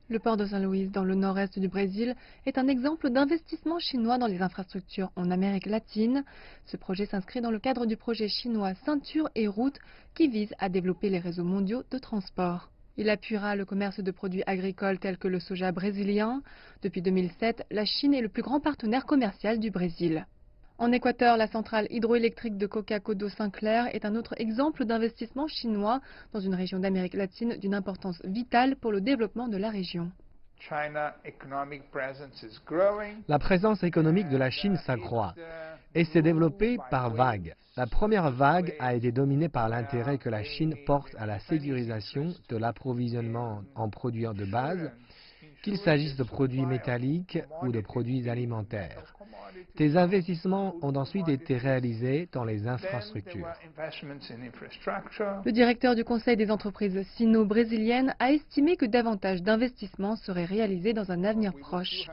Le port de Saint-Louis, dans le nord-est du Brésil, est un exemple d'investissement chinois dans les infrastructures en Amérique latine. Ce projet s'inscrit dans le cadre du projet chinois Ceinture et Route qui vise à développer les réseaux mondiaux de transport. Il appuiera le commerce de produits agricoles tels que le soja brésilien. Depuis 2007, la Chine est le plus grand partenaire commercial du Brésil. En Équateur, la centrale hydroélectrique de Coca-Codo-Sinclair est un autre exemple d'investissement chinois dans une région d'Amérique latine d'une importance vitale pour le développement de la région. La présence économique de la Chine s'accroît et s'est développée par vagues. La première vague a été dominée par l'intérêt que la Chine porte à la sécurisation de l'approvisionnement en produits de base, qu'il s'agisse de produits métalliques ou de produits alimentaires. Des investissements ont ensuite été réalisés dans les infrastructures. Le directeur du Conseil des entreprises sino-brésiliennes a estimé que davantage d'investissements seraient réalisés dans un avenir proche.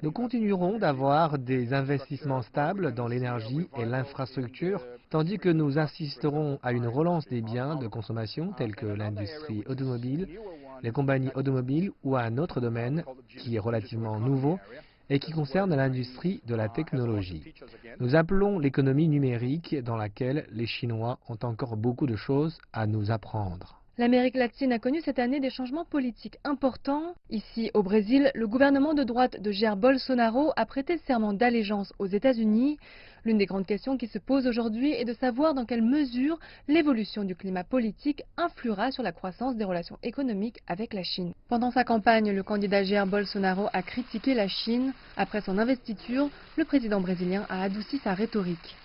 Nous continuerons d'avoir des investissements stables dans l'énergie et l'infrastructure, tandis que nous assisterons à une relance des biens de consommation tels que l'industrie automobile, les compagnies automobiles ou à un autre domaine qui est relativement nouveau et qui concerne l'industrie de la technologie. Nous appelons l'économie numérique dans laquelle les Chinois ont encore beaucoup de choses à nous apprendre. L'Amérique latine a connu cette année des changements politiques importants. Ici, au Brésil, le gouvernement de droite de Jair Bolsonaro a prêté serment d'allégeance aux États-Unis. L'une des grandes questions qui se posent aujourd'hui est de savoir dans quelle mesure l'évolution du climat politique influera sur la croissance des relations économiques avec la Chine. Pendant sa campagne, le candidat Jair Bolsonaro a critiqué la Chine. Après son investiture, le président brésilien a adouci sa rhétorique.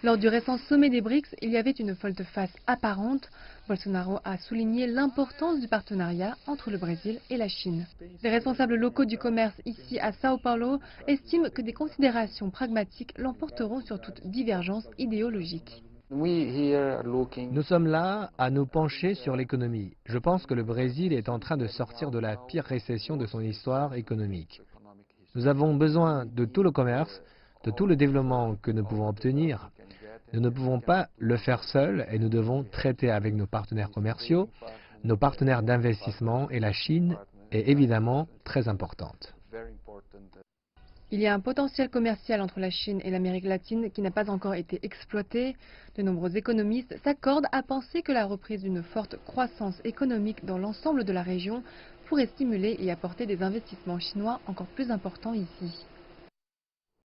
Lors du récent sommet des BRICS, il y avait une volte-face apparente. Bolsonaro a souligné l'importance du partenariat entre le Brésil et la Chine. Les responsables locaux du commerce ici à Sao Paulo estiment que des considérations pragmatiques l'emporteront sur toute divergence idéologique. Nous sommes là à nous pencher sur l'économie. Je pense que le Brésil est en train de sortir de la pire récession de son histoire économique. Nous avons besoin de tout le commerce, de tout le développement que nous pouvons obtenir. Nous ne pouvons pas le faire seuls et nous devons traiter avec nos partenaires commerciaux, nos partenaires d'investissement et la Chine est évidemment très importante. Il y a un potentiel commercial entre la Chine et l'Amérique latine qui n'a pas encore été exploité. De nombreux économistes s'accordent à penser que la reprise d'une forte croissance économique dans l'ensemble de la région pourrait stimuler et apporter des investissements chinois encore plus importants ici.